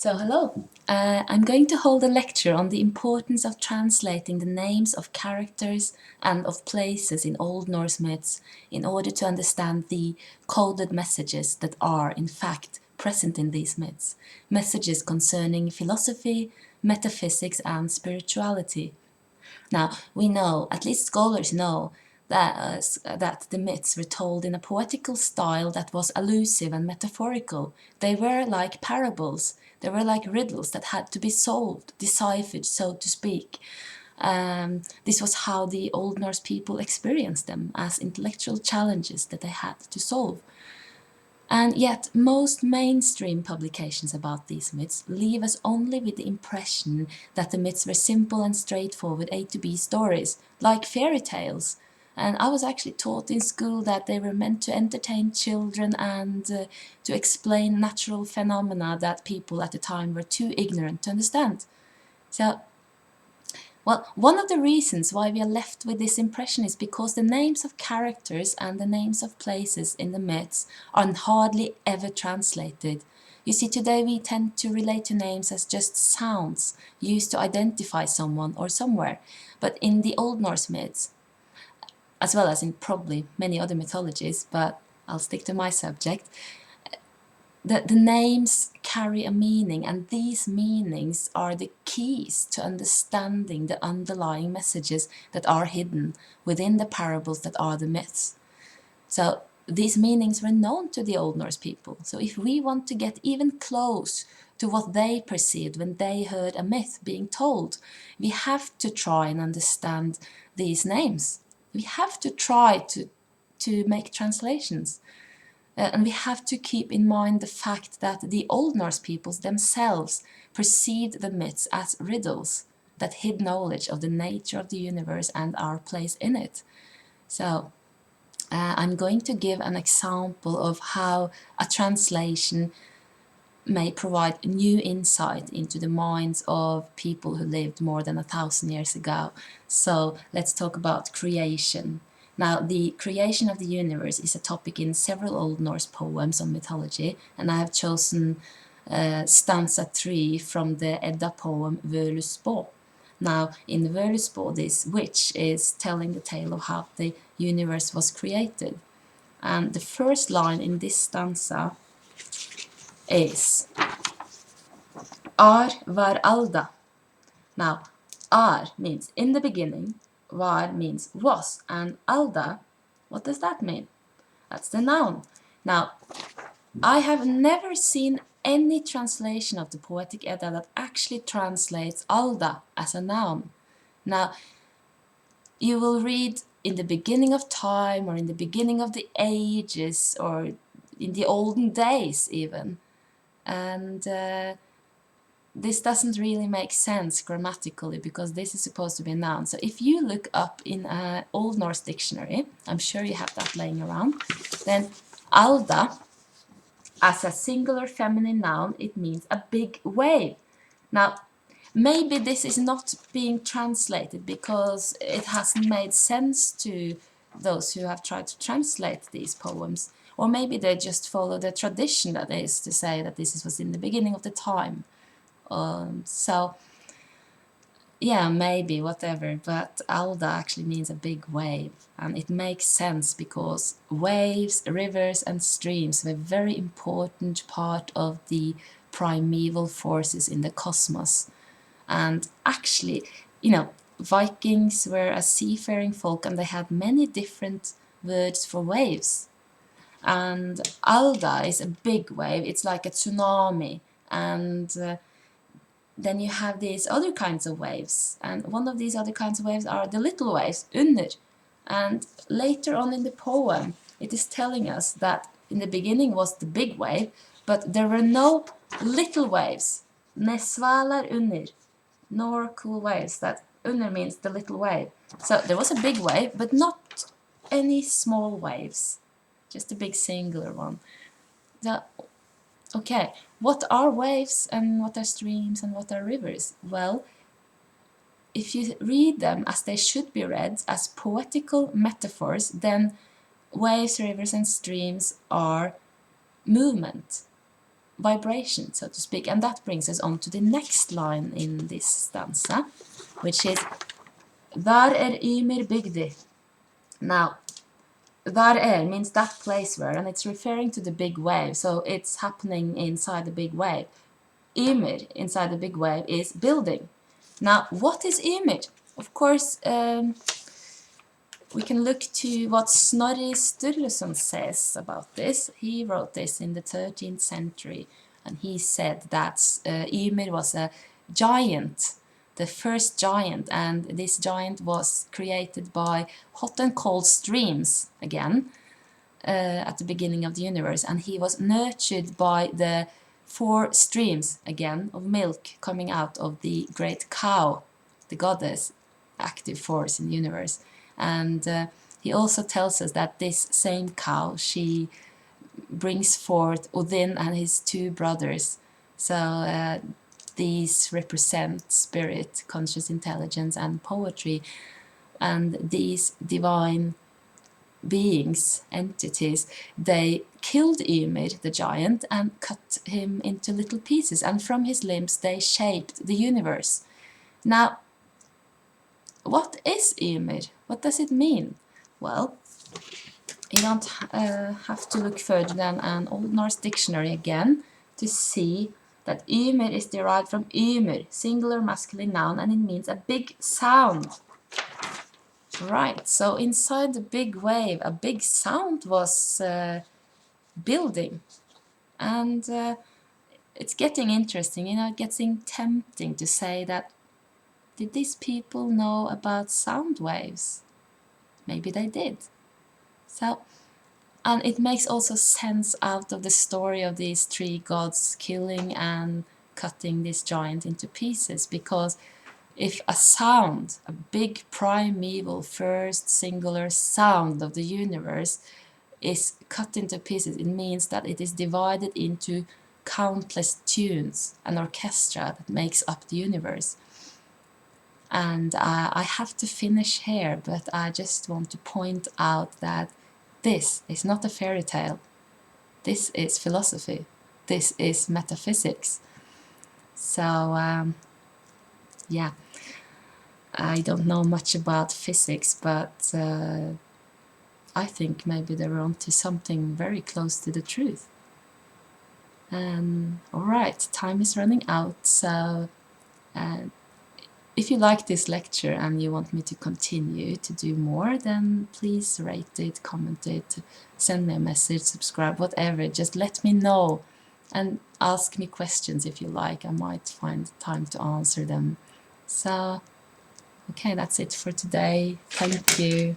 So hello, I'm going to hold a lecture on the importance of translating the names of characters and of places in Old Norse myths in order to understand the coded messages that are, in fact, present in these myths. Messages concerning philosophy, metaphysics and spirituality. Now, we know, at least scholars know, that the myths were told in a poetical style that was allusive and metaphorical. They were like parables, they were like riddles that had to be solved, deciphered, so to speak. This was how the Old Norse people experienced them, as intellectual challenges that they had to solve. And yet, most mainstream publications about these myths leave us only with the impression that the myths were simple and straightforward A to B stories, like fairy tales. And I was actually taught in school that they were meant to entertain children and to explain natural phenomena that people at the time were too ignorant to understand. So, well, one of the reasons why we are left with this impression is because the names of characters and the names of places in the myths are hardly ever translated. You see, today we tend to relate to names as just sounds used to identify someone or somewhere. But in the Old Norse myths, as well as in probably many other mythologies, but I'll stick to my subject, the names carry a meaning, and these meanings are the keys to understanding the underlying messages that are hidden within the parables that are the myths. So these meanings were known to the Old Norse people. So if we want to get even close to what they perceived when they heard a myth being told, we have to try and understand these names. We have to try to make translations. And we have to keep in mind the fact that the Old Norse peoples themselves perceived the myths as riddles that hid knowledge of the nature of the universe and our place in it. So I'm going to give an example of how a translation may provide new insight into the minds of people who lived more than 1,000 years ago. So let's talk about creation. Now, the creation of the universe is a topic in several Old Norse poems on mythology, and I have chosen stanza 3 from the Edda poem Völuspå. Now, in the Völuspå, this witch is telling the tale of how the universe was created. And the first line in this stanza is Ar var alda. Now, Ar means in the beginning, Var means was, and Alda, what does that mean? That's the noun. Now, I have never seen any translation of the Poetic Edda that actually translates Alda as a noun. Now, you will read in the beginning of time, or in the beginning of the ages, or in the olden days even. And this doesn't really make sense grammatically, because this is supposed to be a noun. So if you look up in an Old Norse dictionary, I'm sure you have that laying around, then Alda, as a singular feminine noun, it means a big wave. Now, maybe this is not being translated because it hasn't made sense to those who have tried to translate these poems. Or maybe they just follow the tradition that is to say that this was in the beginning of the time. So, yeah, maybe, whatever, but Alda actually means a big wave, and it makes sense because waves, rivers and streams were a very important part of the primeval forces in the cosmos. And actually, Vikings were a seafaring folk, and they had many different words for waves. And Alda is a big wave, it's like a tsunami, and then you have these other kinds of waves, and one of these other kinds of waves are the little waves, under. And later on in the poem, it is telling us that in the beginning was the big wave, but there were no little waves, nesvalar under, nor cool waves. That under means the little wave. So there was a big wave, but not any small waves, just a big singular one. Okay, what are waves and what are streams and what are rivers? Well, if you read them as they should be read, as poetical metaphors, then waves, rivers and streams are movement. vibration, so to speak. And that brings us on to the next line in this stanza, which is Var Ymir bygdi. Now, Var means that place where, and it's referring to the big wave, so it's happening inside the big wave. Ymir, inside the big wave, is building. Now, what is Ymir? Of course, we can look to what Snorri Sturluson says about this. He wrote this in the 13th century, and he said that Ymir was a giant, the first giant, and this giant was created by hot and cold streams, again, at the beginning of the universe, and he was nurtured by the 4 streams, again, of milk coming out of the great cow, the goddess, active force in the universe. And he also tells us that this same cow, she brings forth Odin and his 2 brothers. So these represent spirit, conscious intelligence, and poetry. And these divine beings, entities, they killed Ymir, the giant, and cut him into little pieces. And from his limbs they shaped the universe. Now, what is Ymir? What does it mean? Well, you don't have to look further than an Old Norse dictionary again to see that Ymir is derived from Ymir, singular masculine noun, and it means a big sound. Right, so inside the big wave, a big sound was building. And it's getting interesting, you know, it gets tempting to say that, did these people know about sound waves? Maybe they did. So, and it makes also sense out of the story of these 3 gods killing and cutting this giant into pieces, because if a sound, a big primeval first singular sound of the universe is cut into pieces, it means that it is divided into countless tunes, an orchestra that makes up the universe. And I have to finish here, but I just want to point out that this is not a fairy tale. This is philosophy. This is metaphysics. So, yeah, I don't know much about physics, but I think maybe they're onto something very close to the truth. Alright, time is running out, so if you like this lecture and you want me to continue to do more, then please rate it, comment it, send me a message, subscribe, whatever. Just let me know and ask me questions if you like. I might find time to answer them. So, okay, that's it for today. Thank you.